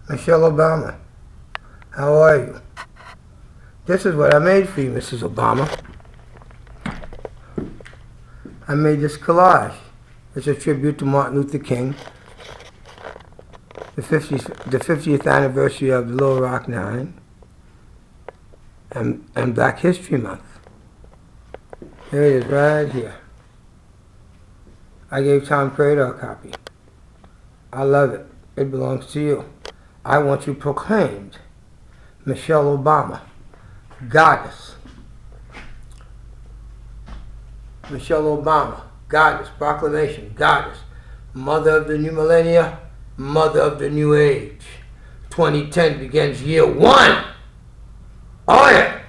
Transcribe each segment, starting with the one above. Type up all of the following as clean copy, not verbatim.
Michelle Obama, how are you? This is what I made for you, Mrs. Obama. I made this collage. It's a tribute to Martin Luther King, the 50th anniversary of the Little Rock Nine, and Black History Month. Here it is, right here. I gave Tom Cradle a copy. I love it. It belongs to you. I want you proclaimed Michelle Obama, Goddess. Michelle Obama, Goddess, proclamation, Goddess, Mother of the New Millennia, Mother of the New Age. 2010 begins year one. Oh yeah!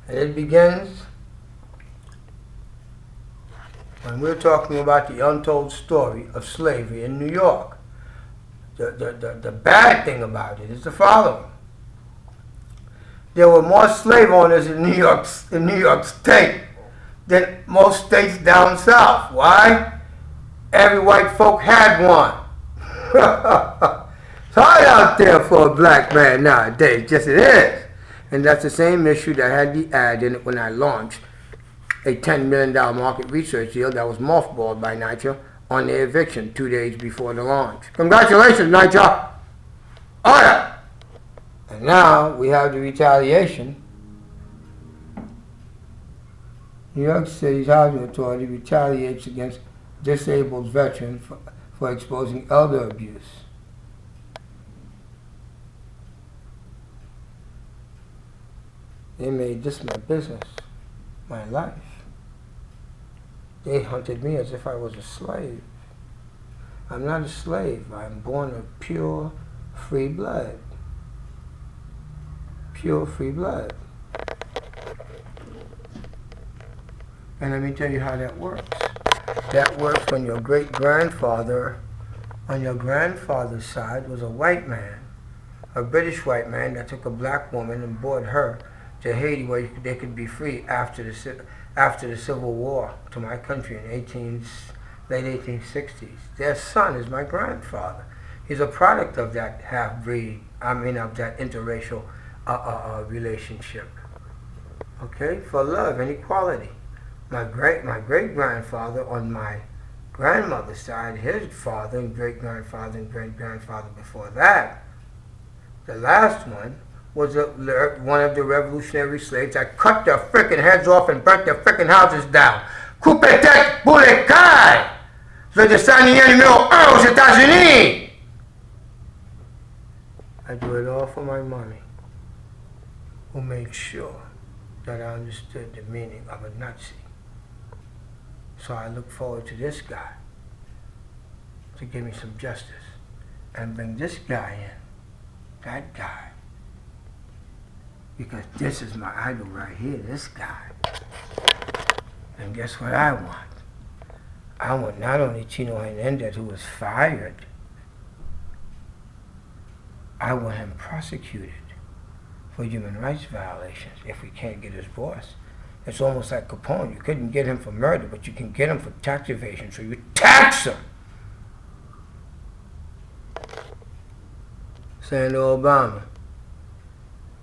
And it begins when we're talking about the untold story of slavery in New York. The bad thing about it is the following. There were more slave owners in New York State than most states down south. Why? Every white folk had one. It's hard out there for a black man nowadays, just it is. And that's the same issue that had the ad in it when I launched a $10 million market research deal that was mothballed by NYCHA on their eviction 2 days before the launch. Congratulations, NYCHA! Oh yeah! And now we have the retaliation. New York City's Housing Authority retaliates against disabled veterans for exposing elder abuse. They made this my business, my life. They hunted me as if I was a slave. I'm not a slave. I'm born of pure, free blood. Pure, free blood. And let me tell you how that works. That works when your great-grandfather on your grandfather's side was a white man, a British white man that took a black woman and brought her to Haiti where they could be free after the Civil War to my country in late 1860s. Their son is my grandfather. He's a product of that half-breed, of that interracial relationship. Okay, for love and equality. My great-grandfather on my grandmother's side, his father and great-grandfather and great-grandfather before that, the last one was one of the revolutionary slaves that cut their frickin' heads off and burnt their frickin' houses down. Coupe-tête pour les cailles! Le descendant numéro 1 aux États-Unis! I do it all for my mommy, who made sure that I understood the meaning of a Nazi. So I look forward to this guy to give me some justice and bring this guy in, that guy. Because this is my idol right here, this guy. And guess what I want? I want not only Chino Hernandez, who was fired, I want him prosecuted for human rights violations if we can't get his boss. It's almost like Capone. You couldn't get him for murder, but you can get him for tax evasion, so you tax him. Saying to Obama,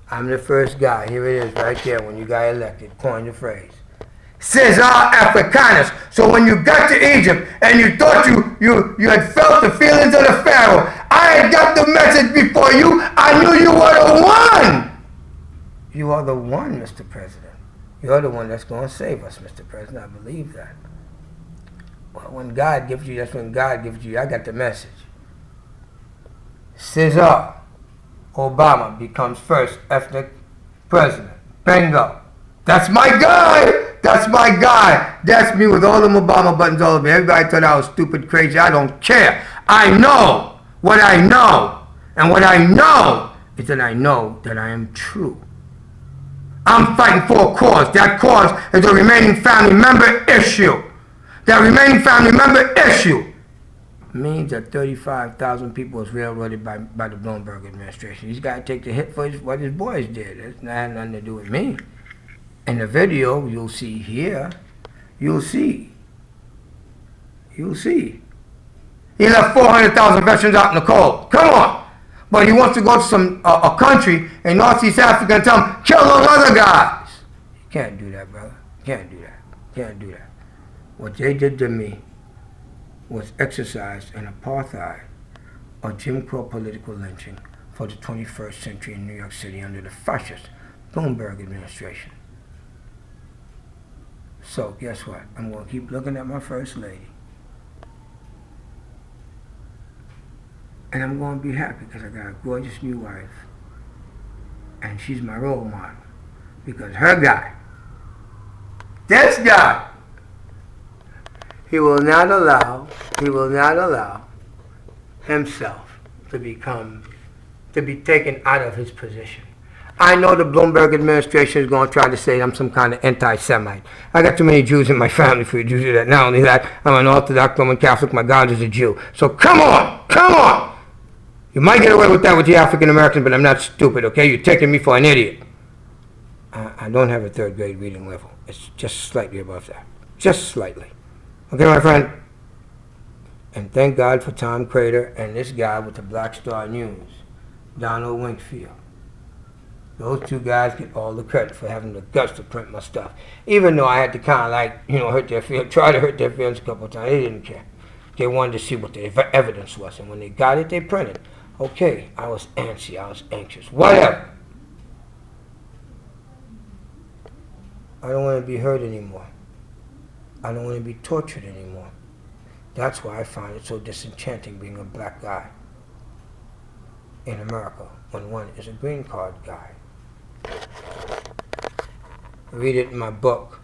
I'm the first guy, here it is right there when you got elected, coined the phrase. Cesar Africanus. So when you got to Egypt and you thought you had felt the feelings of the Pharaoh, I had got the message before you. I knew you were the one. You are the one, Mr. President. You're the one that's going to save us, Mr. President. I believe that. Well, when God gives you, that's when God gives you. I got the message. Cesar Obama becomes first ethnic president. Bingo. That's my guy. That's my guy. That's me with all them Obama buttons all over me. Everybody thought I was stupid, crazy. I don't care. I know what I know. And what I know is that I know that I am true. I'm fighting for a cause. That cause is the remaining family member issue. That remaining family member issue means that 35,000 people was railroaded by the Bloomberg administration. He's got to take the hit for what his boys did. It's not nothing to do with me. In the video, you'll see here, you'll see He left 400,000 veterans out in the cold. Come on. But he wants to go to some a country in Northeast Africa and tell them, kill those other guys. You can't do that, brother. You can't do that. You can't do that. What they did to me was exercised in apartheid or Jim Crow political lynching for the 21st century in New York City under the fascist Bloomberg administration. So guess what? I'm going to keep looking at my first lady. And I'm going to be happy because I got a gorgeous new wife. And she's my role model. Because her guy, this guy, he will not allow himself to be taken out of his position. I know the Bloomberg administration is going to try to say I'm some kind of anti-Semite. I got too many Jews in my family for you to do that. Not only that, I'm an Orthodox Roman Catholic. My God is a Jew. So come on. You might get away with that with the African Americans, but I'm not stupid, okay? You're taking me for an idiot. I don't have a third grade reading level. It's just slightly above that. Just slightly. Okay, my friend? And thank God for Tom Crater and this guy with the Black Star News, Donald Winkfield. Those two guys get all the credit for having the guts to print my stuff. Even though I had to kind of hurt their feelings, try to hurt their feelings a couple of times. They didn't care. They wanted to see what the evidence was. And when they got it, they printed. Okay, I was antsy, I was anxious. Whatever. I don't want to be hurt anymore. I don't want to be tortured anymore. That's why I find it so disenchanting being a black guy in America when one is a green card guy. Read it in my book,